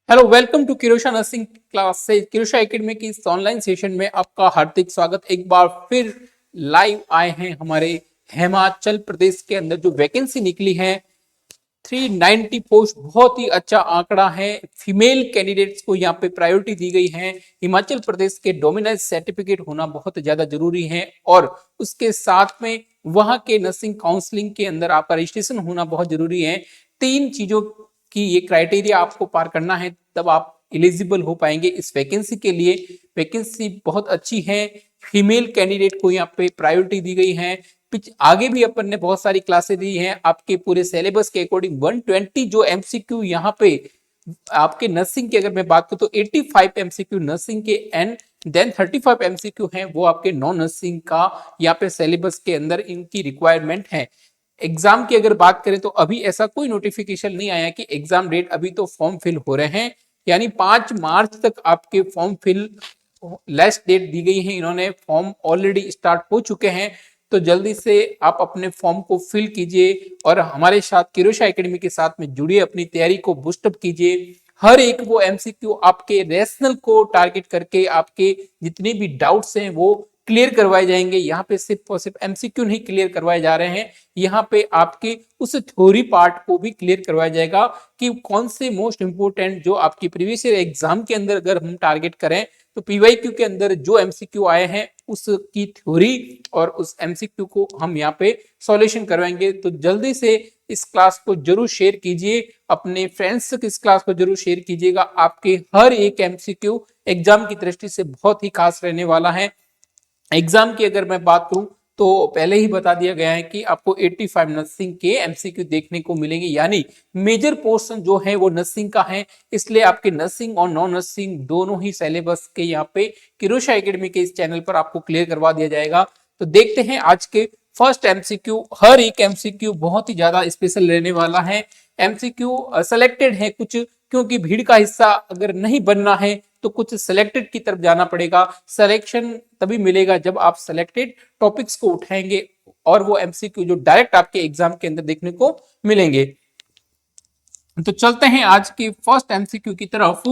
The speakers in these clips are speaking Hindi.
Hello, welcome to Kirosha nursing class से किरोशा एकेडमी की इस ऑनलाइन सेशन में आपका हार्दिक स्वागत। एक बार फिर लाइव आए हैं हमारे हिमाचल प्रदेश के अंदर जो वैकेंसी निकली है 390 पोस्ट, बहुत ही अच्छा आंकड़ा है। फीमेल कैंडिडेट्स को यहाँ पे प्रायोरिटी दी गई है। हिमाचल प्रदेश के डोमिनेंस सर्टिफिकेट होना बहुत ज्यादा जरूरी है और उसके साथ में वहां के नर्सिंग काउंसलिंग के अंदर आपका रजिस्ट्रेशन होना बहुत जरूरी है। तीन चीजों कि ये क्राइटेरिया आपको पार करना है, तब आप एलिजिबल हो पाएंगे इस वैकेंसी के लिए। वैकेंसी बहुत अच्छी है, फीमेल कैंडिडेट को यहाँ पे प्रायोरिटी दी गई है। आगे भी अपन ने बहुत सारी क्लासेस दी हैं आपके पूरे सिलेबस के अकॉर्डिंग। 120 जो एमसीक्यू यहाँ पे आपके नर्सिंग की अगर मैं बात करूं तो 85 एमसीक्यू नर्सिंग के एंड देन 35 एमसीक्यू हैं वो आपके नॉन नर्सिंग का यहाँ पे सिलेबस के अंदर इनकी रिक्वायरमेंट है। एग्जाम की अगर बात करें तो अभी ऐसा कोई नोटिफिकेशन नहीं आया कि एग्जाम डेट, अभी तो फॉर्म फिल हो रहे हैं, यानी 5 मार्च तक आपके फॉर्म फिल लास्ट डेट दी गई है। इन्होंने फॉर्म ऑलरेडी स्टार्ट हो चुके हैं, तो जल्दी से आप अपने फॉर्म को फिल कीजिए और हमारे साथ किरोशा एकेडमी के साथ में जुड़िए, अपनी तैयारी को बूस्टअप कीजिए। हर एक वो एमसीक्यू आपके रेशनल को टारगेट करके आपके जितने भी डाउट्स हैं वो क्लियर करवाए जाएंगे। यहाँ पे सिर्फ और सिर्फ एमसीक्यू नहीं क्लियर करवाए जा रहे हैं, यहाँ पे आपके उस थ्योरी पार्ट को भी क्लियर करवाया जाएगा कि कौन से मोस्ट इंपोर्टेंट जो आपकी प्रीवियस ईयर एग्जाम के अंदर अगर हम टारगेट करें तो पीवाईक्यू के अंदर जो एमसीक्यू आए हैं उसकी थ्योरी और उस एमसीक्यू को हम यहाँ पे सॉल्यूशन करवाएंगे। तो जल्दी से इस क्लास को जरूर शेयर कीजिए, अपने फ्रेंड्स तक इस क्लास को जरूर शेयर कीजिएगा। आपके हर एक एमसीक्यू एग्जाम की दृष्टि से बहुत ही खास रहने वाला है। एग्जाम की अगर मैं बात करूं तो पहले ही बता दिया गया है कि आपको 85 नर्सिंग के एमसीक्यू देखने को मिलेंगे, यानी मेजर पोर्शन जो है वो नर्सिंग का है। इसलिए आपके नर्सिंग और नॉन नर्सिंग दोनों ही सिलेबस के यहाँ पे किरोशा एकेडमी के इस चैनल पर आपको क्लियर करवा दिया जाएगा। तो देखते हैं आज के फर्स्ट एमसीक्यू। हर एक एमसीक्यू बहुत ही ज्यादा स्पेशल रहने वाला है। एमसीक्यू सेलेक्टेड है कुछ, क्योंकि भीड़ का हिस्सा अगर नहीं बनना है तो कुछ सिलेक्टेड की तरफ जाना पड़ेगा। सिलेक्शन तभी मिलेगा जब आप सिलेक्टेड टॉपिक्स को उठाएंगे और वो एमसीक्यू जो डायरेक्ट आपके एग्जाम के अंदर देखने को मिलेंगे। तो चलते हैं आज की फर्स्ट एमसीक्यू की तरफ।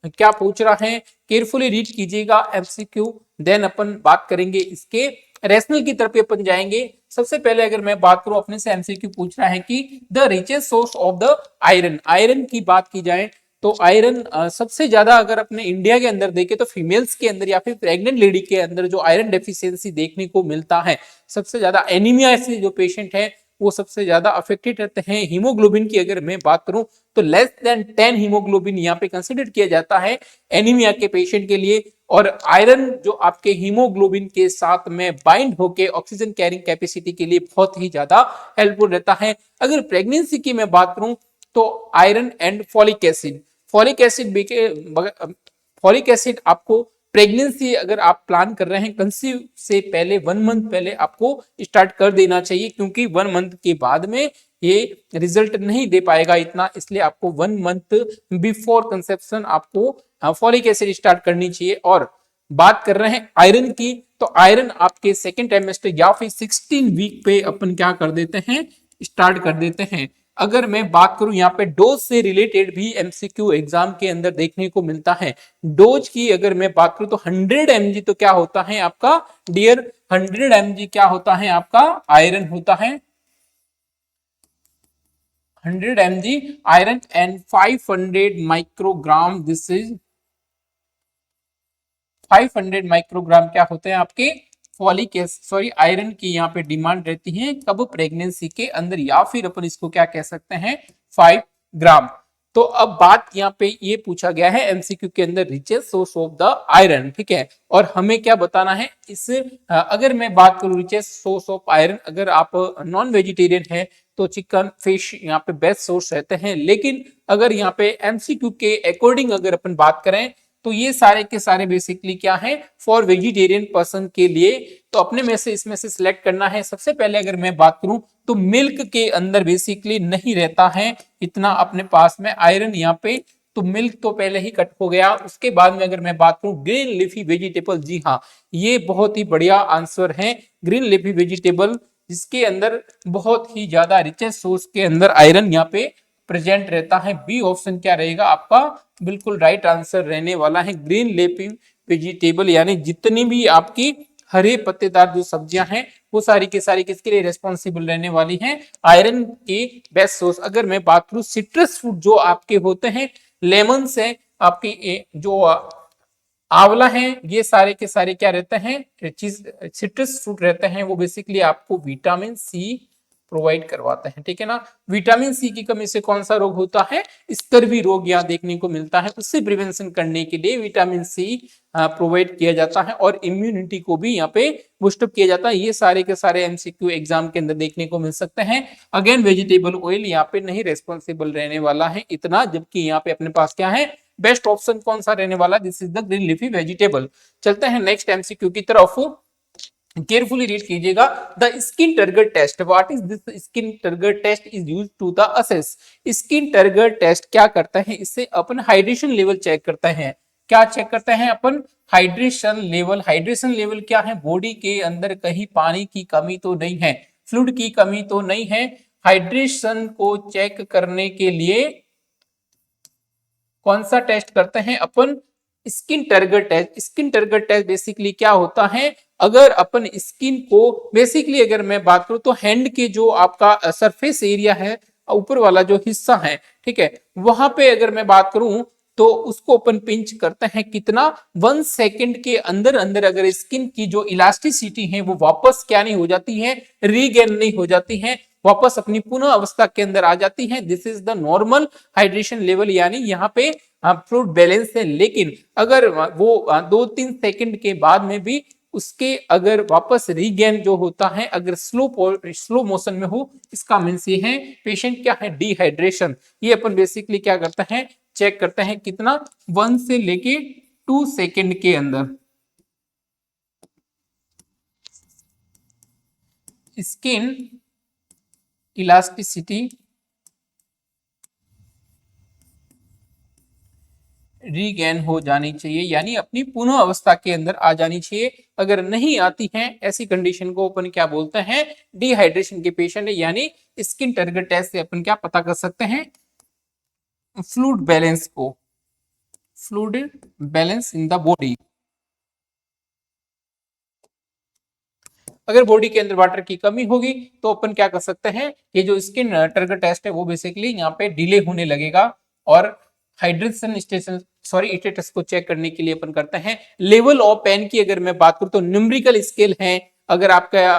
क्या पूछ रहा है, केयरफुली रीड कीजिएगा एमसीक्यू, देन अपन बात करेंगे इसके रैशनल की तरफ अपन जाएंगे। सबसे पहले अगर मैं बात करूं, अपने से एमसीक्यू पूछ रहा है कि the richest source of the iron. Iron की बात की जाए तो आयरन सबसे ज्यादा अगर अपने इंडिया के अंदर देखें तो फीमेल्स के अंदर या फिर प्रेग्नेंट लेडी के अंदर जो आयरन डेफिशिएंसी देखने को मिलता है, सबसे ज्यादा एनीमिया से जो पेशेंट है वो सबसे ज्यादा अफेक्टेड रहते हैं। हीमोग्लोबिन की अगर मैं बात करूं तो लेस देन 10 हीमोग्लोबिन यहाँ पे कंसिडर किया जाता है एनीमिया के पेशेंट के लिए। और आयरन जो आपके हीमोग्लोबिन के साथ में बाइंड होके ऑक्सीजन कैरिंग कैपेसिटी के लिए बहुत ही ज्यादा हेल्पफुल रहता है। अगर प्रेगनेंसी की मैं बात करूं तो iron and folic acid, folic acid आपको प्रेगनेंसी अगर आप प्लान कर रहे हैं कंसीव से पहले 1 मंथ पहले आपको स्टार्ट कर देना चाहिए, क्योंकि 1 मंथ के बाद में ये रिजल्ट नहीं दे पाएगा इतना। इसलिए आपको 1 मंथ बिफोर कंसेप्शन आपको फॉलिक एसिड स्टार्ट करनी चाहिए। और बात कर रहे हैं आयरन की, तो आयरन आपके सेकेंड ट्राइमेस्टर या फिर 16 वीक पे अपन क्या कर देते हैं, स्टार्ट कर देते हैं। अगर मैं बात करूं यहाँ पे डोज से रिलेटेड भी एमसीक्यू एग्जाम के अंदर देखने को मिलता है। डोज की अगर मैं बात करूं तो 100 mg तो क्या होता है आपका डियर, 100 mg क्या होता है आपका आयरन होता है 100 mg iron and 500 microgram, this is 500 microgram क्या होते हैं आपके फॉलिक एसिड, सॉरी आयरन की यहाँ पे डिमांड रहती है कब, प्रेगनेंसी के अंदर, या फिर अपन इसको क्या कह सकते हैं 5 ग्राम। तो अब बात यहाँ पे ये पूछा गया है एमसीक्यू के अंदर richest source of the iron, ठीक है। और हमें क्या बताना है इस, अगर मैं बात करूं रिचेस्ट सोर्स ऑफ आयरन, अगर आप नॉन वेजिटेरियन है तो चिकन फिश यहाँ पे बेस्ट सोर्स रहते हैं। लेकिन अगर यहाँ पे एमसीक्यू के अकॉर्डिंग अगर अपन बात करें तो ये सारे के सारे बेसिकली क्या है फॉर वेजिटेरियन पर्सन के लिए। तो अपने में से इसमें से सिलेक्ट करना है। सबसे पहले अगर मैं बात करूं तो मिल्क के अंदर बेसिकली नहीं रहता है इतना अपने पास में आयरन यहाँ पे, तो मिल्क तो पहले ही कट हो गया। उसके बाद में अगर मैं बात करूं ग्रीन लीफी वेजिटेबल, जी हाँ ये बहुत ही बढ़िया आंसर है, ग्रीन लीफी वेजिटेबल जिसके अंदर बहुत ही ज्यादा रिचेस्ट सोर्स के अंदर आयरन यहाँ पे प्रेजेंट रहता है। बी ऑप्शन क्या रहेगा आपका बिल्कुल राइट आंसर रहने वाला है। ग्रीन लीफी वेजिटेबल यानी जितनी भी आपकी हरे पत्तेदार जो सब्जियां हैं वो सारी की सारी किसके लिए रेस्पॉन्सिबल रहने वाली हैं, आयरन के बेस्ट सोर्स। अगर मैं बात करूं सिट्रस फ्रूट जो आपके होते हैं, लेमन से आपकी जो आंवला है, ये सारे के सारे क्या रहते हैं चीज सिट्रस फ्रूट रहते हैं, वो बेसिकली आपको विटामिन सी प्रोवाइड करवाते हैं। ठीक है ना। विटामिन सी की कमी से कौन सा रोग होता है, स्कर्वी रोग यहाँ देखने को मिलता है। उससे प्रिवेंशन करने के लिए विटामिन सी प्रोवाइड किया जाता है और इम्यूनिटी को भी यहाँ पे बूस्टअप किया जाता है। ये सारे के सारे एमसीक्यू एग्जाम के अंदर देखने को मिल सकते हैं। अगेन वेजिटेबल ऑयल यहाँ पे नहीं रेस्पॉन्सिबल रहने वाला है इतना, जबकि यहाँ पे अपने पास क्या है बेस्ट ऑप्शन कौन सा रहने वाला, this is the green leafy vegetable. चलते हैं नेक्स्ट एमसीक्यू की तरफ। केयरफुली रीड कीजिएगा। The skin turgor test, what is this skin turgor test is used to the assess. Skin turgor test क्या करता है, इससे अपन हाइड्रेशन लेवल चेक करते हैं। क्या चेक करते हैं अपन, हाइड्रेशन लेवल। हाइड्रेशन लेवल क्या है, बॉडी के अंदर कहीं पानी की कमी तो नहीं है, फ्लूइड की कमी तो नहीं है। हाइड्रेशन को चेक करने के लिए कौन सा टेस्ट करते हैं अपन, skin turgor test. Skin turgor test basically क्या होता है, अगर अपन स्किन को बेसिकली अगर मैं बात करूं तो हैंड के जो आपका सरफेस एरिया है, ऊपर वाला जो हिस्सा है, ठीक है, वहां पे अगर मैं बात करूं तो उसको अपन पिंच करते हैं कितना, 1 सेकंड के अंदर अंदर अगर स्किन की जो इलास्टिसिटी है वो वापस क्या नहीं हो जाती है, रीगेन नहीं हो जाती है, वापस अपनी पुनः अवस्था के अंदर आ जाती है। This is the normal hydration level, यानी यहाँ पे फ्लूइड बैलेंस है। लेकिन अगर वो 2-3 सेकंड के बाद में भी उसके अगर वापस रीगेन जो होता है अगर स्लो मोशन में हो, इसका मीन्स ये है पेशेंट क्या है, डिहाइड्रेशन। ये अपन बेसिकली क्या करते हैं, चेक करते हैं कितना, 1 से लेके 2 सेकंड के अंदर। स्किन इलास्टिसिटी रीगेन हो जानी चाहिए, यानी अपनी पुनः अवस्था के अंदर आ जानी चाहिए। अगर नहीं आती है ऐसी कंडीशन को अपन क्या बोलते हैं, डिहाइड्रेशन के पेशेंट है। यानी स्किन टर्गर टेस्ट से अपन क्या पता कर सकते हैं, फ्लूइड बैलेंस को, fluid balance in the body. अगर बॉडी के अंदर वाटर की कमी होगी तो अपन क्या कर सकते हैं, ये जो स्किन टर्गर टेस्ट है वो बेसिकली यहाँ पे डिले होने लगेगा और हाइड्रेशन स्टेटस को चेक करने के लिए अपन करते हैं। लेवल ऑफ पेन की अगर मैं बात करूं तो न्यूमेरिकल स्केल है। अगर आपका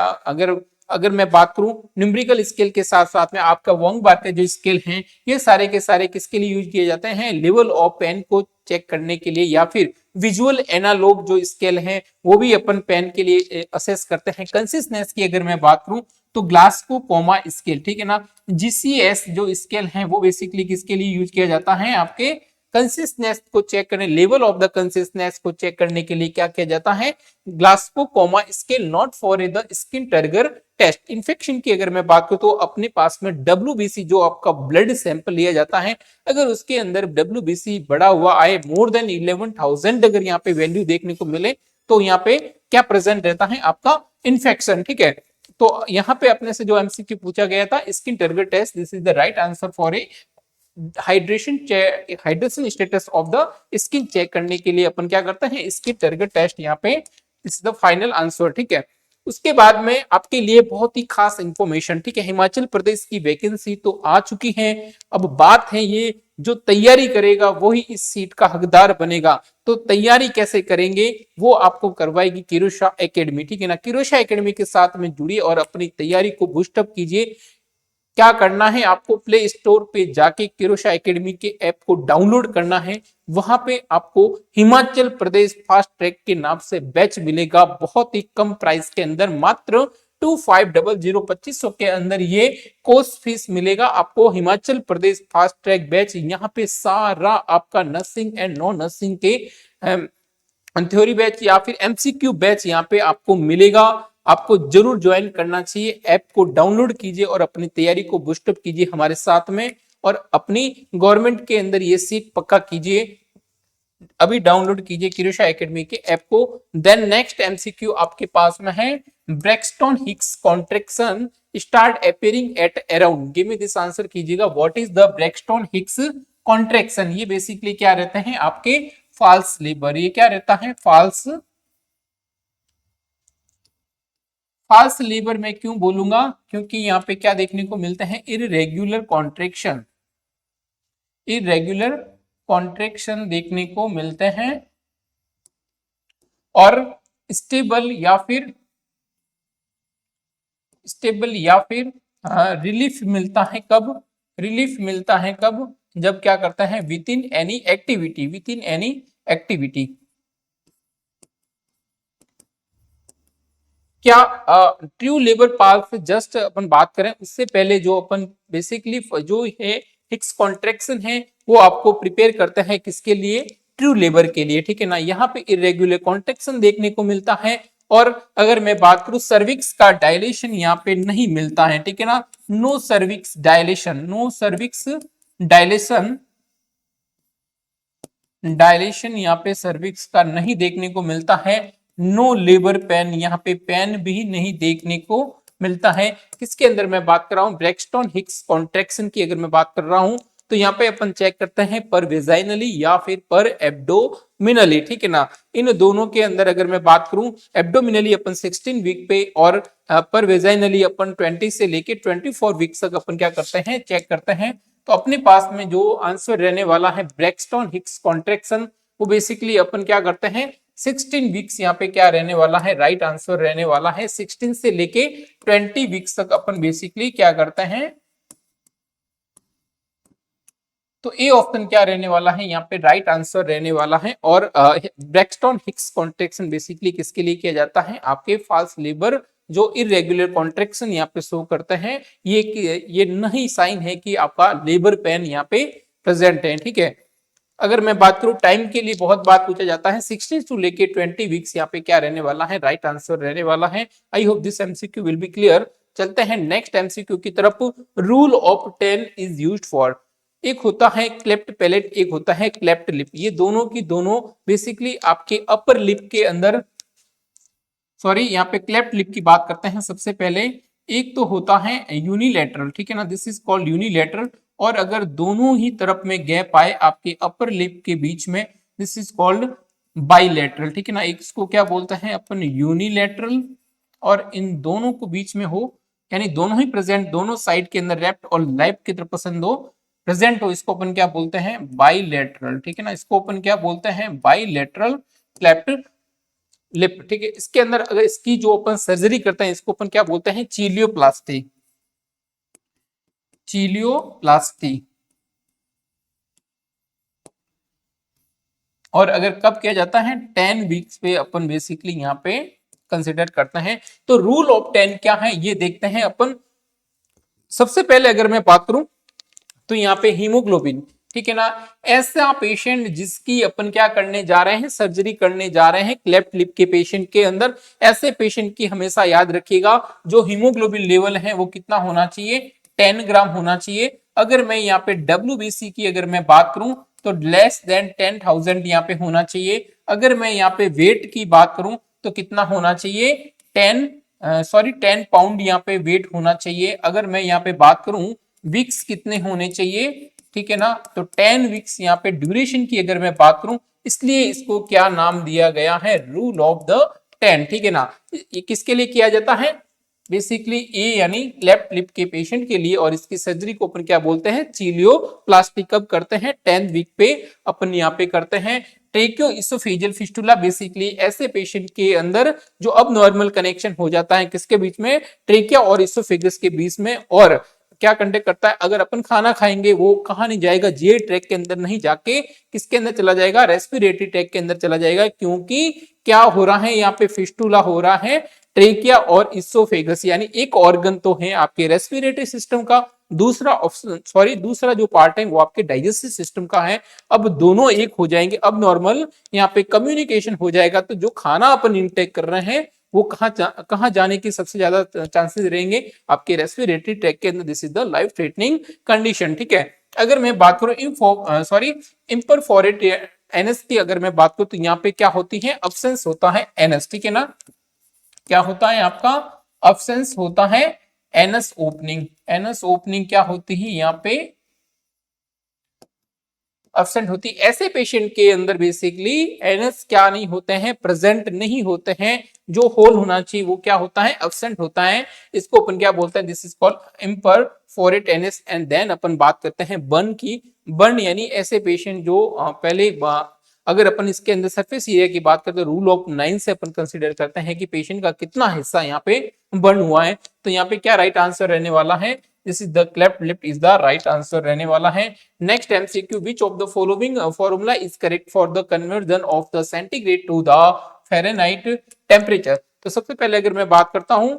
अगर मैं बात करूं न्यूमेरिकल स्केल के साथ साथ में आपका वोंग बार के जो स्केल हैं, ये सारे के सारे किसके लिए यूज किए जाते हैं, लेवल ऑफ पेन को चेक करने के लिए, या फिर विजुअल एनालॉग जो स्केल है वो भी अपन पेन के लिए असेस करते हैं। कंसिस्टेंस की अगर मैं बात करूं तो ग्लासको कोमा स्केल, ठीक है ना, जीसीएस जो स्केल है वो बेसिकली किसके लिए यूज किया जाता है, आपके कंसिस्टेंस को चेक करने, लेवल ऑफ द कंसिस्टेंस को चेक करने के लिए क्या किया जाता है, Glasgow coma scale, not for the skin turgor test. Infection की अगर मैं बात करूं तो अपने पास में WBC जो आपका ब्लड सैंपल लिया जाता है, अगर उसके अंदर WBC बढ़ा हुआ आए, मोर देन 11,000 अगर यहाँ पे वैल्यू देखने को मिले तो यहाँ पे क्या प्रेजेंट रहता है, आपका इन्फेक्शन। ठीक है, तो यहाँ पे अपने से जो एमसीक्यू पूछा गया था, skin turgor test, this is the right answer for a hydration status of the skin check करने के लिए अपन क्या करते हैं, स्किन टर्गर टेस्ट, यहाँ पे this is the final answer. ठीक है, उसके बाद में आपके लिए बहुत ही खास इंफॉर्मेशन, ठीक है, हिमाचल प्रदेश की वैकेंसी तो आ चुकी है। अब बात है ये जो तैयारी करेगा वही इस सीट का हकदार बनेगा। तो तैयारी कैसे करेंगे वो आपको करवाएगी किरोशा एकेडमी। ठीक है ना, किरोशा एकेडमी के साथ में जुड़िए और अपनी तैयारी को बूस्टअप कीजिए। क्या करना है, आपको प्ले स्टोर पे जाके किरोशा एकेडमी के ऐप को डाउनलोड करना है। वहां पे आपको हिमाचल प्रदेश फास्ट ट्रैक के नाम से बैच मिलेगा, बहुत ही कम प्राइस के अंदर, मात्र 2500 के अंदर ये कोर्स फीस मिलेगा आपको। Himachal Pradesh fast track batch, यहाँ पे सारा आपका नर्सिंग एंड नॉन नर्सिंग के थ्योरी बैच या फिर एमसीक्यू बैच यहाँ पे आपको मिलेगा। आपको जरूर ज्वाइन करना चाहिए। ऐप को डाउनलोड कीजिए और अपनी तैयारी को बूस्टअप कीजिए हमारे साथ में, और अपनी गवर्नमेंट के अंदर ये सीट पक्का कीजिए। अभी डाउनलोड कीजिए क्यूरेशा एकेडमी के ऐप को। देन नेक्स्ट एमसीक्यू आपके पास में है, Braxton Hicks contraction start appearing at around, give me this answer कीजिएगा, what is the Braxton Hicks contraction. ये बेसिकली क्या रहते हैं आपके फॉल्स लेबर, ये क्या रहता है फॉल्स लेबर। मैं क्यों बोलूंगा, क्योंकि यहाँ पे क्या देखने को मिलते हैं, इरेगुलर कॉन्ट्रैक्शन, इरेगुलर कॉन्ट्रैक्शन देखने को मिलते हैं, और स्टेबल या फिर रिलीफ मिलता है कब, रिलीफ मिलता है कब, जब क्या करता है with in any activity, with in any activity. क्या ट्रू लेबर पाथ जस्ट अपन बात करें उससे पहले जो अपन बेसिकली जो है हिक्स कॉन्ट्रैक्शन है वो आपको प्रिपेयर करता है किसके लिए, ट्रू लेबर के लिए, ठीक है ना। यहाँ पे इरेगुलर कॉन्ट्रैक्शन देखने को मिलता है, और अगर मैं बात करूं सर्विक्स का डायलेशन यहाँ पे नहीं मिलता है, ठीक है ना, no cervix dilation, no cervix dilation, dilation यहाँ पे सर्विक्स का नहीं देखने को मिलता है, नो लेबर पेन, यहाँ पे पेन भी नहीं देखने को मिलता है। किसके अंदर मैं बात कर रहा हूँ, ब्रैक्सटन हिक्स कॉन्ट्रैक्शन की अगर मैं बात कर रहा हूं तो यहाँ पे अपन चेक करते हैं पर वेजाइनली या फिर पर एब्डोमिनली, ठीक है ना। इन दोनों के अंदर अगर मैं बात करूं, एब्डोमिनली अपन 16 वीक पे और पर वेजाइनली अपन 20 से लेके 24 वीक तक अपन क्या करते हैं चेक करते हैं। तो अपने पास में जो आंसर रहने वाला है ब्रैक्सटन हिक्स कॉन्ट्रैक्शन, वो बेसिकली अपन क्या करते हैं 16 वीक्स यहाँ पे क्या रहने वाला है, राइट आंसर रहने वाला है 16 से लेके 20 वीक्स तक अपन बेसिकली क्या करते हैं, तो ए ऑप्शन क्या रहने वाला है यहाँ पे राइट आंसर रहने वाला है। और ब्रैक्सटन हिक्स कॉन्ट्रैक्शन बेसिकली किसके लिए किया जाता है, आपके फॉल्स लेबर जो इरेगुलर कॉन्ट्रैक्शन यहाँ पे शो करते हैं, ये नहीं साइन है कि आपका लेबर पेन यहाँ पे प्रेजेंट है, ठीक है। अगर मैं बात करूं टाइम के लिए बहुत बात पूछा जाता है, 16 टू लेके 20 वीक्स यहाँ पे क्या रहने वाला है, राइट आंसर रहने वाला है। आई hope this MCQ will be clear. चलते हैं नेक्स्ट एमसीक्यू की तरफ। Rule of 10 is used for, एक होता है क्लेफ्ट पैलेट, एक होता है क्लेफ्ट लिप, ये दोनों की दोनों बेसिकली आपके अपर लिप के अंदर, सॉरी यहाँ पे क्लेफ्ट लिप की बात करते हैं सबसे पहले। एक तो होता है यूनिलैटरल, ठीक है ना, दिस इज कॉल्ड यूनिलैटरल, और अगर दोनों ही तरफ में गैप आए आपके अपर लिप के बीच में, दिस इज कॉल्ड बाइलैटरल, ठीक है ना। एक इसको क्या बोलते हैं अपन यूनिलैटरल, और इन दोनों को बीच में हो, यानी दोनों ही प्रेजेंट, दोनों साइड के अंदर लेफ्ट और लेफ्ट की तरफ पसंद हो, प्रेजेंट हो, इसको अपन क्या बोलते हैं बाइलैटरल, ठीक है ना। इसको अपन क्या बोलते हैं बाइलैटरल क्लेफ्ट लिप, ठीक है। इसके अंदर अगर इसकी जो अपन सर्जरी करते हैं इसको अपन क्या बोलते हैं चीलियोप्लास्टी, चीलियोप्लास्टी। और अगर कब किया जाता है 10 वीक्स पे अपन बेसिकली यहाँ पे कंसिडर करते हैं। तो रूल ऑफ 10 क्या है ये देखते हैं अपन। सबसे पहले अगर मैं बात करूं तो यहाँ पे हीमोग्लोबिन, ठीक है ना, ऐसा पेशेंट जिसकी अपन क्या करने जा रहे हैं सर्जरी करने जा रहे हैं क्लेफ्ट लिप के पेशेंट के अंदर, ऐसे पेशेंट की हमेशा याद रखिएगा जो हीमोग्लोबिन लेवल है वो कितना होना चाहिए 10 ग्राम होना चाहिए। अगर मैं यहाँ पे WBC की अगर मैं बात करूं तो लेस देन 10,000 यहाँ पे होना चाहिए। अगर मैं यहाँ पे वेट की बात करूं तो कितना होना चाहिए 10 पाउंड यहाँ पे वेट होना चाहिए। अगर मैं यहाँ पे बात करूं वीक्स कितने होने चाहिए, ठीक है ना, तो 10 वीक्स यहाँ पे ड्यूरेशन की अगर मैं बात करूं, इसलिए इसको क्या नाम दिया गया है रूल ऑफ द 10, ठीक है ना। ये किसके लिए किया जाता है बेसिकली ए यानी लेफ्ट लिप के पेशेंट के लिए, और इसकी सर्जरी को अपन क्या बोलते हैं चीलियोप्लास्टी। कब करते हैं 10 वीक पे अपन यहाँ पे करते हैं। ट्रेकियो इसोफेजियल फिस्टुला बेसिकली ऐसे पेशेंट के अंदर जो अब नॉर्मल कनेक्शन हो जाता है किसके बीच में, ट्रेकिया और इसोफेगस के बीच में, और क्या कंडक्ट करता है अगर अपन खाना खाएंगे वो कहाँ नहीं जाएगा जीआई ट्रैक के अंदर नहीं जाके किसके अंदर चला जाएगा रेस्पिरेटरी ट्रैक के अंदर चला जाएगा। क्योंकि क्या हो रहा है यहाँ पे फिस्टुला हो रहा है ट्रेकिया और इसोफेगस, यानी एक ऑर्गन तो है आपके रेस्पिरेटरी सिस्टम का, दूसरा ऑप्शन दूसरा जो पार्ट है वो आपके डाइजेस्टिव सिस्टम का है। अब दोनों एक हो जाएंगे, अब नॉर्मल यहाँ पे कम्युनिकेशन हो जाएगा। तो जो खाना अपन इंटेक कर रहे हैं वो कहाँ जाने की सबसे ज्यादा चांसेस रहेंगे आपके रेस्पिरेटरी ट्रैक के अंदर। This is the life threatening condition, ठीक है। अगर मैं बात करूं एनएस की अगर मैं बात करूं तो यहाँ पे क्या होती है, अब्सेंस होता है एनएस, ठीक है ना। क्या होता है आपका, अब्सेंस होता है एनएस ओपनिंग। एनएस ओपनिंग क्या होती है यहाँ पे, अब्सेंट होती। ऐसे पेशेंट के अंदर बेसिकली एनएस क्या नहीं होते हैं, प्रेजेंट नहीं होते हैं। जो होल होना चाहिए वो क्या होता है, अब्सेंट होता है। इसको अपन क्या बोलते हैं, this is called imperforate anus. And then अपन बात करते हैं बर्न की। बर्न यानी ऐसे पेशेंट जो पहले अगर अपन इसके अंदर सरफेस एरिया की बात करते हैं, रूल ऑफ 9 से अपन कंसीडर करते हैं कि पेशेंट का कितना हिस्सा यहाँ पे बर्न हुआ है। तो यहाँ पे क्या राइट आंसर रहने वाला है, this is the cleft lip is the right answer रहने वाला है। Next MCQ, which of the following formula is correct for the conversion of the centigrade to the Fahrenheit temperature. तो सबसे पहले अगर मैं बात करता हूं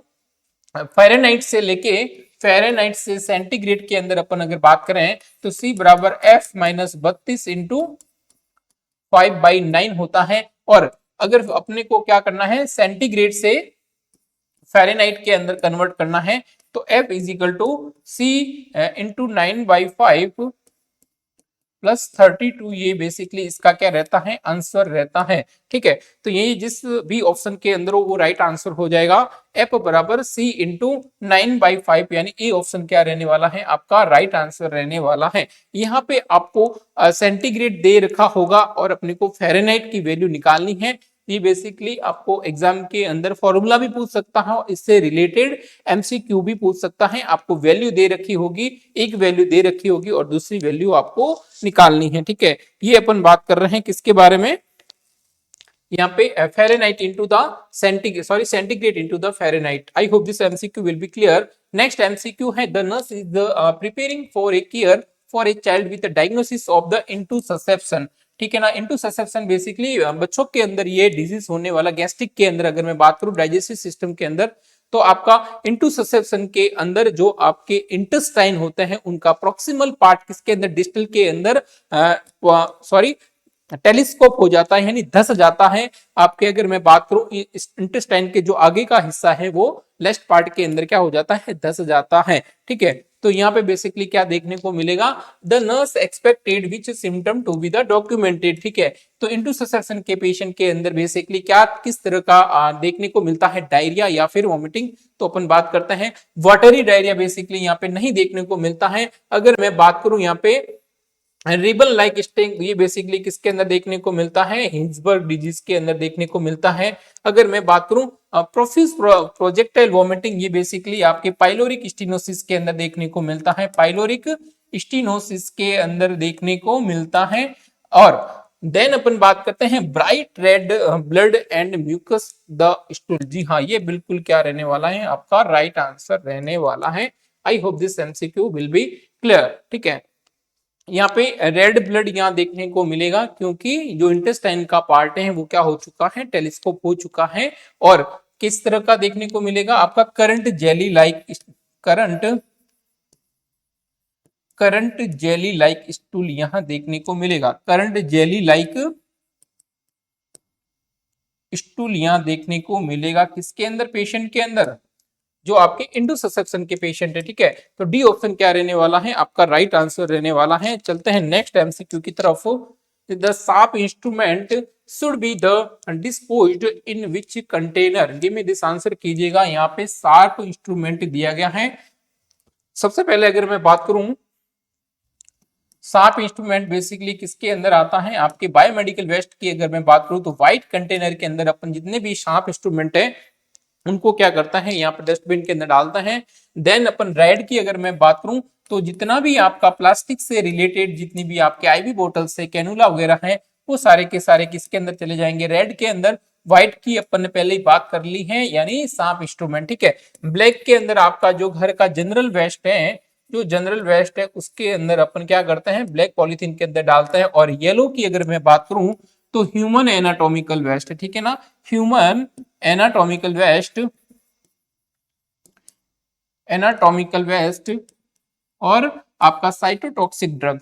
फ़ारेनहाइट से लेके फ़ारेनहाइट से सेंटीग्रेड के अंदर अपन अगर बात करें तो C बराबर F माइनस 32 इंटू 5/9 होता है। और अगर अपने को क्या करना है, सेंटीग्रेड से फ़ारेनहाइट के अंदर कन्वर्ट करना है तो F is equal to C into 9/5 plus 32, ये बेसिकली इसका क्या रहता है, आंसर रहता है। ठीक है, तो ये जिस भी ऑप्शन के अंदर हो वो राइट आंसर हो जाएगा। F बराबर C इंटू 9/5 यानी ए ऑप्शन क्या रहने वाला है, आपका राइट आंसर रहने वाला है। यहाँ पे आपको सेंटीग्रेड दे रखा होगा और अपने को फ़ारेनहाइट की वैल्यू निकालनी है। ये बेसिकली आपको एग्जाम के अंदर फॉर्मूला भी पूछ सकता है, इससे रिलेटेड एमसीक्यू भी पूछ सकता है। आपको वैल्यू दे रखी होगी, एक वैल्यू दे रखी होगी और दूसरी वैल्यू आपको निकालनी है। ठीक है, ये अपन बात कर रहे हैं किसके बारे में, यहाँ पे Fahrenheit into the centigrade into the Fahrenheit. I hope this MCQ will be clear. Next MCQ है, the nurse is preparing for a care for a child with diagnosis of the intussusception. ठीक है ना, इंटुससेप्शन बेसिकली बच्चों के अंदर ये डिजीज होने वाला, गैस्ट्रिक के अंदर अगर मैं बात करूं, डाइजेस्टिव सिस्टम के अंदर, तो आपका इंटुससेप्शन के अंदर जो आपके इंटेस्टाइन होते हैं उनका प्रोक्सिमल पार्ट किसके अंदर, डिस्टल के अंदर टेलीस्कोप हो जाता है, यानी धस जाता है। आपके अगर मैं बात करूं इंटेस्टाइन के जो आगे का हिस्सा है वो लेफ्ट पार्ट के अंदर क्या हो जाता है, धस जाता है। ठीक है, तो यहाँ पे बेसिकली क्या देखने को मिलेगा, the nurse expected which symptom to be the documented. ठीक है, तो इंटुससेप्शन के पेशेंट के अंदर बेसिकली क्या किस तरह का देखने को मिलता है, डायरिया या फिर वॉमिटिंग। तो अपन बात करते हैं वाटरी डायरिया बेसिकली यहाँ पे नहीं देखने को मिलता है। अगर मैं बात करूं यहाँ पे रिबन लाइक स्टिंग, ये बेसिकली किसके अंदर देखने को मिलता है, हिंसबर्ग डिजीज के अंदर देखने को मिलता है। अगर मैं बात करूं प्रोफ्यूज प्रोजेक्टाइल वॉमिटिंग, ये बेसिकली आपके पाइलोरिक स्टीनोसिस के अंदर देखने को मिलता है, पाइलोरिक स्टीनोसिस के अंदर देखने को मिलता है। और देन अपन बात करते हैं bright red blood and mucus the stool. जी हाँ, ये बिल्कुल क्या रहने वाला है, आपका राइट आंसर रहने वाला है। आई hope this MCQ will be clear. ठीक है, यहाँ पे रेड ब्लड यहाँ देखने को मिलेगा क्योंकि जो इंटेस्टाइन का पार्ट है वो क्या हो चुका है, टेलीस्कोप हो चुका है। और किस तरह का देखने को मिलेगा, आपका करंट जेली लाइक स्टूल यहाँ देखने को मिलेगा। करंट जेली लाइक स्टूल यहाँ देखने को मिलेगा किसके अंदर, पेशेंट के अंदर जो आपके इंटुससेप्शन के पेशेंट है। ठीक है, तो डी ऑप्शन क्या रहने वाला है, आपका राइट आंसर रहने वाला है। चलते हैं नेक्स्ट एमसीक्यू की तरफ। The sharp instrument should be the disposed in which container, give me this answer कीजिएगा। यहाँ पे शार्प इंस्ट्रूमेंट दिया गया है। सबसे पहले अगर मैं बात करूं शार्प इंस्ट्रूमेंट बेसिकली किसके अंदर आता है, आपके बायोमेडिकल वेस्ट की अगर मैं बात करूं तो व्हाइट कंटेनर के अंदर अपन जितने भी शार्प इंस्ट्रूमेंट है उनको क्या करता है, यहाँ पर डस्टबिन के अंदर डालता है। देन अपन रेड की अगर मैं बात करूं तो जितना भी आपका प्लास्टिक से रिलेटेड जितनी भी आपके आईवी बोतल से कैनुला वगैरह है वो सारे के सारे किसके अंदर चले जाएंगे, रेड के अंदर। व्हाइट की अपन ने पहले ही बात कर ली है, यानी सांप इंस्ट्रूमेंट। ठीक है, ब्लैक के अंदर आपका जो घर का जनरल वेस्ट है, जो जनरल वेस्ट है उसके अंदर अपन क्या करते हैं, ब्लैक पॉलिथीन के अंदर डालते हैं। और येलो की अगर मैं बात करूं तो ह्यूमन एनाटॉमिकल वेस्ट, ठीक है ना, ह्यूमन एनाटॉमिकल वेस्ट और आपका साइटोटॉक्सिक ड्रग,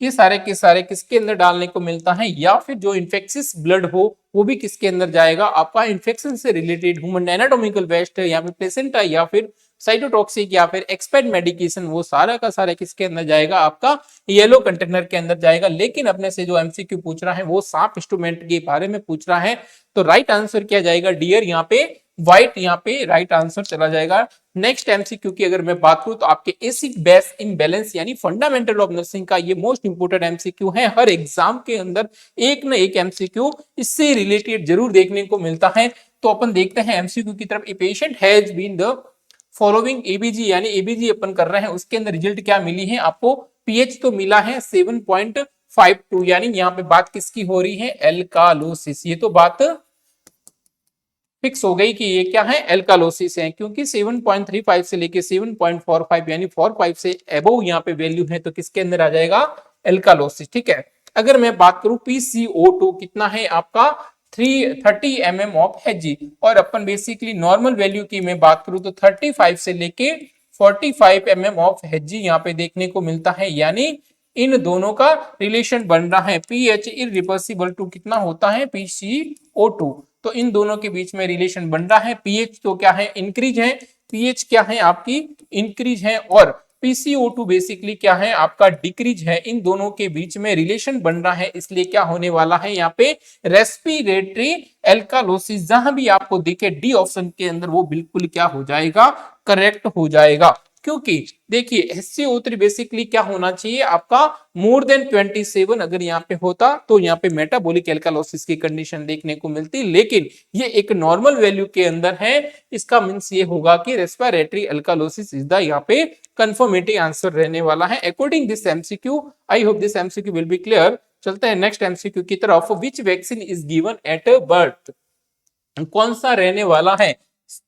ये सारे के सारे किसके अंदर डालने को मिलता है। या फिर जो इन्फेक्शियस ब्लड हो वो भी किसके अंदर जाएगा, आपका इन्फेक्शन से रिलेटेड ह्यूमन एनाटॉमिकल वेस्ट है, या फिर प्लेसेंटा या फिर साइटोटॉक्सिक या फिर एक्सपर्ट मेडिकेशन, वो सारा का सारा किसके अंदर जाएगा, आपका येलो कंटेनर के अंदर जाएगा। लेकिन अपने से जो एमसीक्यू पूछ रहा है वो सांप इंस्ट्रूमेंट के बारे में पूछ रहा है, तो राइट आंसर क्या जाएगा डियर, यहाँ पे व्हाइट, यहाँ पे राइट आंसर चला जाएगा। नेक्स्ट एमसीक्यू की अगर मैं बात करूं तो आपके एसिड बेस इम्बैलेंस यानी फंडामेंटल ऑफ नर्सिंग का ये मोस्ट इंपोर्टेंट एमसीक्यू है। हर एग्जाम के अंदर एक ना एक एमसीक्यू इससे रिलेटेड जरूर देखने को मिलता है। तो अपन देखते हैं एमसीक्यू की तरफ। A patient has been the following ABG, यानी एबीजी अपन कर रहे हैं, उसके अंदर रिजल्ट क्या मिली है आपको, पीएच तो मिला है 7.52, यानी यहाँ पे बात किसकी हो रही है, एल्कालोसिस। ये तो बात फिक्स हो गई कि ये क्या है, एल्कालोसिस है, क्योंकि 7.35 से लेके 7.45 यानी 45 से अबव यहाँ पे वैल्यू है, तो किसके अंदर आ जाएगा, एल्कालोसिस। ठीक है, अगर मैं बात करूं PCO2 कितना है आपका 330 mm ऑफ Hg, और अपन बेसिकली नॉर्मल वैल्यू की मैं बात करूं तो 35 से लेके 45 mm ऑफ Hg यहाँ पे देखने को मिलता है, यानी इन दोनों का रिलेशन बन रहा है पीएच इरिवर्सिबल टू कितना होता है PCO2, तो इन दोनों के बीच में रिलेशन बन रहा है। पीएच तो क्या है, इंक्रीज है, पीएच क्या है आपकी इंक्रीज है, और PCO2 बेसिकली क्या है आपका डिक्रीज है। इन दोनों के बीच में रिलेशन बन रहा है, इसलिए क्या होने वाला है यहाँ पे रेस्पिरेटरी एल्कालोसिस, जहां भी आपको दिखे डी ऑप्शन के अंदर वो बिल्कुल क्या हो जाएगा, करेक्ट हो जाएगा। क्योंकि देखिए SCO3 बेसिकली क्या होना चाहिए आपका मोर देन 27, अगर यहाँ पे होता तो यहाँ पे मेटाबॉलिक एल्कालोसिस की कंडीशन देखने को मिलती, लेकिन ये एक नॉर्मल वैल्यू के अंदर है, इसका मींस ये होगा कि रेस्पिरेटरी एल्कालोसिस इज द यहाँ पे कंफर्मेटिव आंसर रहने वाला है according this MCQ. I hope this MCQ will be clear. चलते हैं नेक्स्ट एमसीक्यू की तरफ। विच vaccine is given at birth, कौन सा रहने वाला है,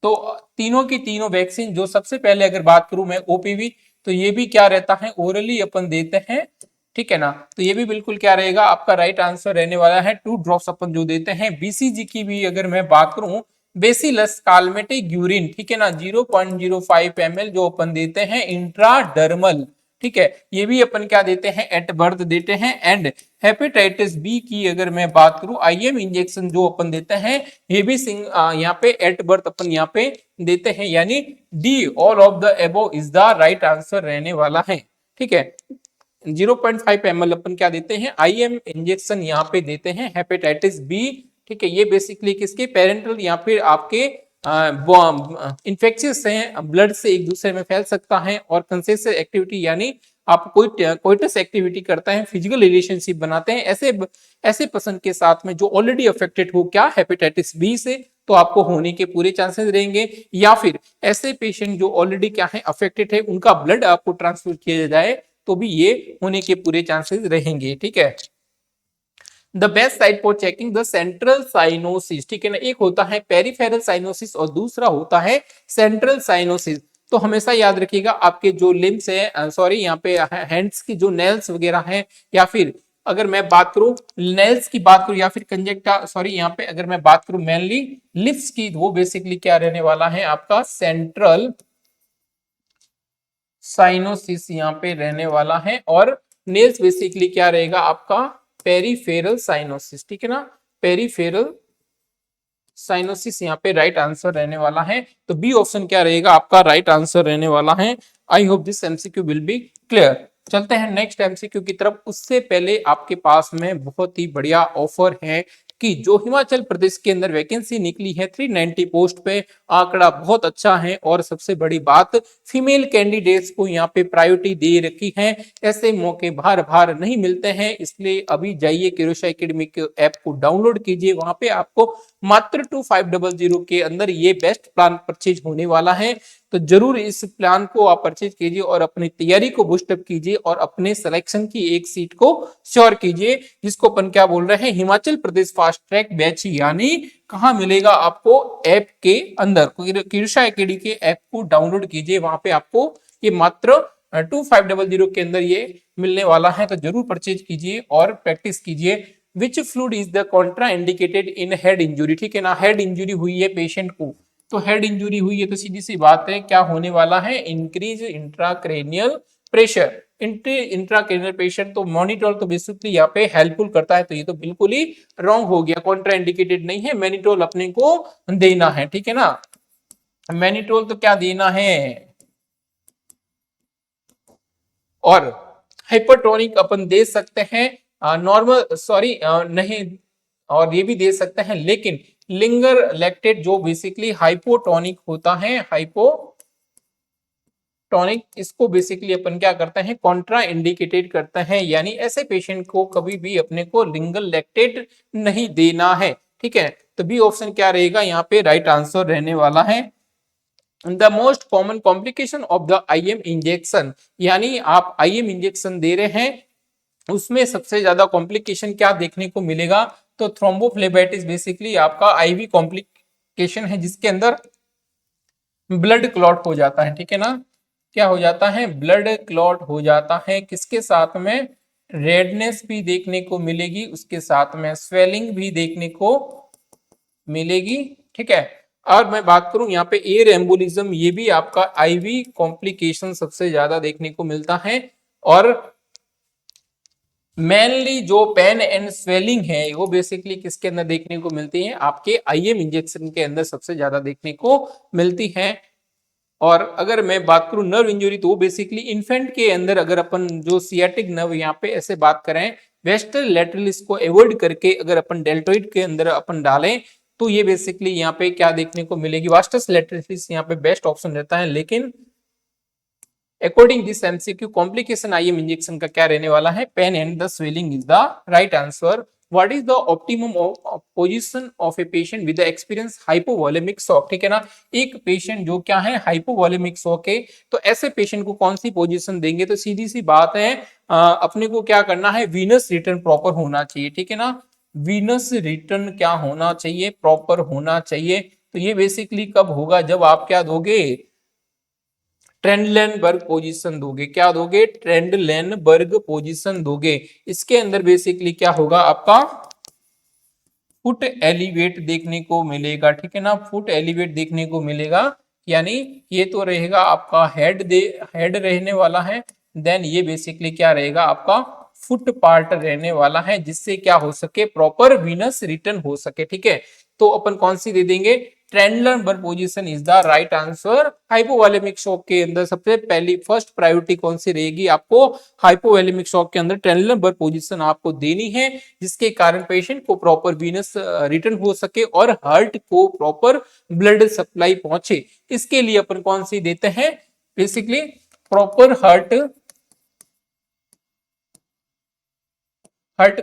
तो तीनों की तीनों वैक्सीन, जो सबसे पहले अगर बात करूं मैं ओपीवी, तो ये भी क्या रहता है, ओरली अपन देते हैं, ठीक है ना, तो ये भी बिल्कुल क्या रहेगा आपका राइट आंसर रहने वाला है, 2 ड्रॉप्स अपन जो देते हैं। बीसीजी की भी अगर मैं बात करूं, बेसिलस काल्मेटिक यूरिन, ठीक है ना, 0.05 ml जो अपन देते हैं इंट्राडर्मल, ठीक है, ये भी अपन क्या देते हैं, एट बर्थ देते हैं। एंड हेपेटाइटिस बी की अगर मैं बात करूं, आईएम इंजेक्शन जो अपन देते हैं, ये भी यहाँ पे एट बर्थ अपन यहाँ पे देते हैं, यानी D all of the above is the right answer रहने वाला है। ठीक है, 0.5 ml अपन क्या देते हैं, आईएम इंजेक्शन यहाँ पे देते हैं हेपेटाइटिस बी। ठीक है, ये बेसिकली किसके, पेरेंटल या फिर आपके इन्फेक्शियस हैं, ब्लड से एक दूसरे में फैल सकता है, और कंसेसिव एक्टिविटी यानी आप कोइटस एक्टिविटी करता है, फिजिकल रिलेशनशिप बनाते हैं, ऐसे पर्सन के साथ में जो ऑलरेडी अफेक्टेड हो क्या, हेपेटाइटिस बी से, तो आपको होने के पूरे चांसेस रहेंगे। या फिर ऐसे पेशेंट जो ऑलरेडी क्या है अफेक्टेड है, उनका ब्लड आपको ट्रांसफ्यूज किया जाए तो भी ये होने के पूरे चांसेस रहेंगे। ठीक है, the best site for checking the central cyanosis, ठीक है ना, एक होता है पेरिफेरल साइनोसिस और दूसरा होता है सेंट्रल साइनोसिस। तो हमेशा याद रखिएगा आपके जो लिम्स है, सॉरी यहाँ पे हैंड्स की जो नेल्स वगैरह है, या फिर अगर मैं बात करूं नेल्स की बात करूं, या फिर कंजक्टा, सॉरी यहाँ पे अगर मैं बात करूं मेनली लिप्स की, वो बेसिकली क्या रहने वाला है आपका सेंट्रल साइनोसिस यहाँ पे रहने वाला है, और नेल्स बेसिकली क्या रहेगा आपका पेरिफेरल साइनोसिस। ठीक है ना, पेरिफेरल साइनोसिस यहाँ पे राइट आंसर रहने वाला है, तो बी ऑप्शन क्या रहेगा आपका राइट आंसर रहने वाला है। आई hope this MCQ will be clear. चलते हैं नेक्स्ट एमसीक्यू की तरफ, उससे पहले आपके पास में बहुत ही बढ़िया ऑफर है कि जो हिमाचल प्रदेश के अंदर वैकेंसी निकली है 390 पोस्ट पे, आंकड़ा बहुत अच्छा है, और सबसे बड़ी बात फीमेल कैंडिडेट्स को यहाँ पे प्रायोरिटी दे रखी है। ऐसे मौके बार बार नहीं मिलते हैं, इसलिए अभी जाइए किरोशा एकेडमी के ऐप को डाउनलोड कीजिए, वहां पे आपको मात्र 2500 के अंदर ये बेस्ट प्लान परचेज होने वाला है। तो जरूर इस प्लान को आप परचेज कीजिए और अपनी तैयारी को बूस्टअप कीजिए, और अपने सिलेक्शन की एक सीट को श्योर कीजिए, जिसको अपन क्या बोल रहे हैं, Himachal Pradesh fast track batch, यानी कहां मिलेगा आपको, ऐप के अंदर किरोशा एकेडमी के ऐप को डाउनलोड कीजिए, वहां पे आपको ये मात्र 2500 के अंदर ये मिलने वाला है। तो जरूर परचेज कीजिए और प्रैक्टिस कीजिए। Which fluid is the contraindicated in head injury, ठीक है ना, हेड इंजुरी हुई है पेशेंट को, तो हेड इंजुरी हुई है तो सीधी सी बात है क्या होने वाला है, increase intracranial pressure. Intracranial pressure तो मॉनिटोल तो बेसिकली यहाँ पे हेल्पफुल करता है, तो ये तो बिल्कुल ही रॉन्ग हो गया, कॉन्ट्रा इंडिकेटेड नहीं है, मैनिटोल अपने को देना है। ठीक है ना, मैनिटोल तो क्या देना है, और हाइपरटोनिक अपन दे सकते हैं, नॉर्मल सॉरी नहीं, और ये भी दे सकते हैं, लेकिन लिंगर लैक्टेट जो बेसिकली हाइपोटोनिक होता है, हाइपोटोनिक, इसको बेसिकली अपन क्या करते हैं, कॉन्ट्रा इंडिकेटेड करते हैं, यानी ऐसे पेशेंट को कभी भी अपने को लिंगर लैक्टेट नहीं देना है। ठीक है, तो बी ऑप्शन क्या रहेगा यहाँ पे राइट आंसर रहने वाला है। The most common complication of the IM injection, यानी आप आईएम इंजेक्शन दे रहे हैं, उसमें सबसे ज्यादा कॉम्प्लिकेशन क्या देखने को मिलेगा, तो थ्रोम्बोफ्लेबाइटिस बेसिकली आपका आईवी कॉम्प्लिकेशन है, जिसके अंदर ब्लड क्लॉट हो जाता है। ठीक है ना, क्या हो जाता है, ब्लड क्लॉट हो जाता है, किसके साथ में, रेडनेस भी देखने को मिलेगी, उसके साथ में स्वेलिंग भी देखने को मिलेगी। ठीक है, और मैं बात करूं यहाँ पे एयर एम्बोलिज्म, ये भी आपका आईवी कॉम्प्लिकेशन सबसे ज्यादा देखने को मिलता है, और मेनली जो पेन एंड स्वेलिंग है वो बेसिकली किसके अंदर देखने को मिलती है, आपके आईएम इंजेक्शन के अंदर सबसे ज्यादा देखने को मिलती है। और अगर मैं बात करूं नर्व इंजरी, तो बेसिकली इन्फेंट के अंदर अगर अपन जो सियाटिक नर्व यहाँ पे ऐसे बात करें, वेस्टर्न लैटरलिस को अवॉइड करके अगर अपन डेल्टोइड के अंदर अपन डालें, तो ये बेसिकली यहाँ पे क्या देखने को मिलेगी, वास्टस लैटरलिस यहाँ पे बेस्ट ऑप्शन रहता है, लेकिन according this MCQ complication IM injection का क्या रहने वाला है, pain and the swelling is the right answer. What is the optimum position of a patient with experience hypovolemic shock. ठीक है ना, एक पेशेंट जो क्या है हाइपोवोलेमिक शॉक है, तो ऐसे पेशेंट को कौन सी पोजीशन देंगे, तो सीधी सी बात है, अपने को क्या करना है, वीनस रिटर्न प्रॉपर होना चाहिए। ठीक है ना, वीनस रिटर्न क्या होना चाहिए, प्रॉपर होना चाहिए। तो ये बेसिकली कब होगा, जब आप क्या दोगे, ट्रेंडलेनबर्ग पोजीशन दोगे, क्या दोगे, ट्रेंडलेनबर्ग पोजीशन दोगे। इसके अंदर बेसिकली क्या होगा, आपका फुट एलिवेट देखने को मिलेगा। ठीक है ना, फुट एलिवेट देखने को मिलेगा, यानी ये तो रहेगा आपका हेड रहने वाला है, देन ये बेसिकली क्या रहेगा, आपका फुट पार्ट रहने वाला है, जिससे क्या हो सके, प्रॉपर वीनस रिटर्न हो सके। ठीक है, तो अपन कौन सी दे देंगे, Trendelenburg position is the right answer. Hypovolemic shock के अंदर सबसे पहली फर्स्ट प्रायोरिटी कौन सी रहेगी, आपको हाइपोवोलेमिक शॉक के अंदर ट्रेंडलेनबर्ग पोजीशन आपको देनी है, जिसके कारण पेशेंट को प्रॉपर वीनस रिटर्न हो सके और हार्ट को प्रॉपर ब्लड सप्लाई पहुंचे। इसके लिए अपन कौन सी देते हैं, बेसिकली प्रॉपर हार्ट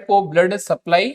को ब्लड सप्लाई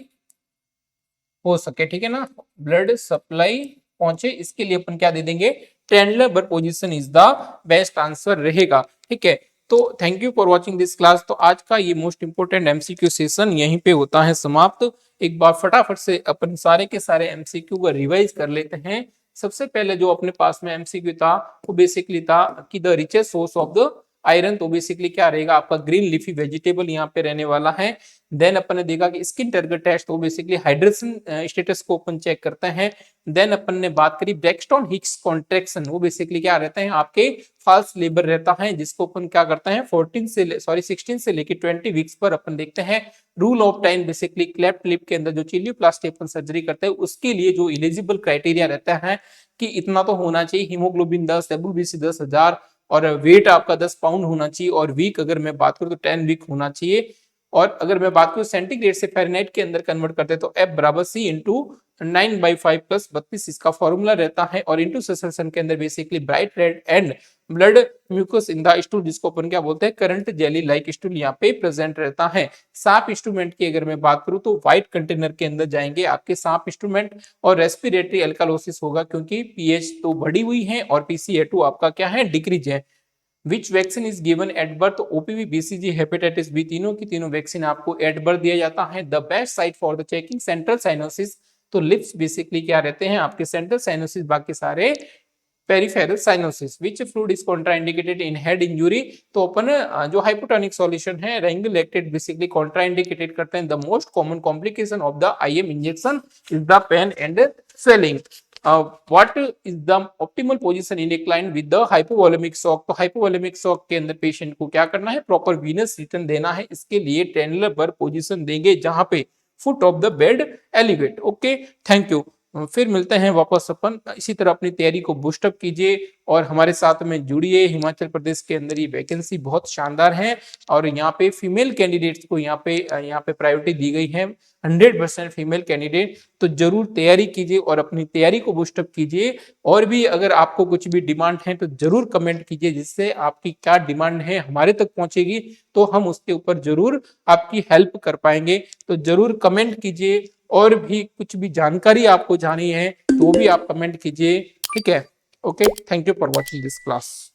हो सके। ठीक है ना, ब्लड सप्लाई पहुंचे, इसके लिए अपन क्या दे देंगे, Trendelenburg position is the best answer रहेगा। ठीक है, तो thank you for watching this class. तो आज का ये मोस्ट इंपोर्टेंट एमसीक्यू सेशन यहीं पे होता है समाप्त। एक बार फटाफट से अपन सारे के सारे एमसीक्यू को रिवाइज कर लेते हैं। सबसे पहले जो अपने पास में एमसीक्यू था वो बेसिकली था कि the richest source of the iron, तो बेसिकली क्या रहेगा, आपका ग्रीन लीफी वेजिटेबल यहाँ पे रहने वाला है। देन अपन ने देखा कि स्किन टारगेट टेस्ट, तो बेसिकली हाइड्रेशन स्टेटस को अपन चेक करते हैं। देन अपन ने बात करी ब्रैक्सटन हिक्स कॉन्ट्रैक्शन, वो बेसिकली क्या रहते हैं, आपके फाल्स लेबर रहता है, जिसको अपन क्या करते हैं 16 से लेके 20 वीक्स पर अपन देखते हैं। Rule of time basically cleft lip के अंदर जो चिलियोप्लास्टी अपन सर्जरी करते हैं, उसके लिए जो एलिजिबल क्राइटेरिया रहता है कि इतना तो होना चाहिए, हीमोग्लोबिन 10, WBC 10,000 और वेट आपका 10 पाउंड होना चाहिए, और वीक अगर मैं बात करूं तो 10 वीक होना चाहिए। और अगर मैं बात करूं सेंटीग्रेड से फ़ारेनहाइट के अंदर कन्वर्ट करते हैं तो F बराबर C इंटू 9/5 प्लस 32 इसका फॉर्मूला रहता है, और इंटू ससेशन के अंदर basically bright red and blood mucus in the stool, जिसको अपन क्या बोलते हैं, करंट जेली लाइक स्टूल यहाँ पे प्रेजेंट रहता है। सांप इंस्ट्रूमेंट की अगर मैं बात करूं तो व्हाइट कंटेनर के अंदर जाएंगे आपके सांप इंस्ट्रूमेंट, और रेस्पिरेटरी एल्कालोसिस होगा क्योंकि पीएच तो बढ़ी हुई है और PCA2 आपका क्या है, डिक्रीज है। Which vaccine is given at birth, OPV, BCG, hepatitis B, तीनों की तीनों वैक्सीन आपको एट बर्थ दिया जाता है। The best site for the checking central cyanosis, तो लिप्स बेसिकली क्या रहते हैं आपके सेंट्रल साइनोसिस, बाकी सारे peripheral cyanosis. Which fluid is contraindicated in head injury, तो अपन जो हाइपोटोनिक सॉल्यूशन है रेंग लैक्टेट बेसिकली कॉन्ट्राइंडिकेटेड करते हैं। The most common complication of the IM injection is the pain and swelling. what is the optimal position in a client with the hypovolemic shock, तो hypovolemic shock के अंदर पेशेंट को क्या करना है, प्रॉपर वीनस रिटर्न देना है, इसके लिए ट्रेंडलेनबर्ग पोजीशन देंगे जहां पे foot of the bed elevate. Okay, thank you. फिर मिलते हैं वापस अपन। इसी तरह अपनी तैयारी को बूस्टअप कीजिए और हमारे साथ में जुड़िए। हिमाचल प्रदेश के अंदर ये वैकेंसी बहुत शानदार है और यहाँ पे फीमेल कैंडिडेट्स को यहाँ पे प्रायोरिटी दी गई है, 100% फीमेल कैंडिडेट। तो जरूर तैयारी कीजिए और अपनी तैयारी को बूस्टअप कीजिए। और भी अगर आपको कुछ भी डिमांड है तो जरूर कमेंट कीजिए, जिससे आपकी क्या डिमांड है हमारे तक पहुंचेगी तो हम उसके ऊपर जरूर आपकी हेल्प कर पाएंगे। तो जरूर कमेंट कीजिए। और भी कुछ भी जानकारी आपको जानी है तो भी आप कमेंट कीजिए, ठीक है। Okay, thank you for watching this class.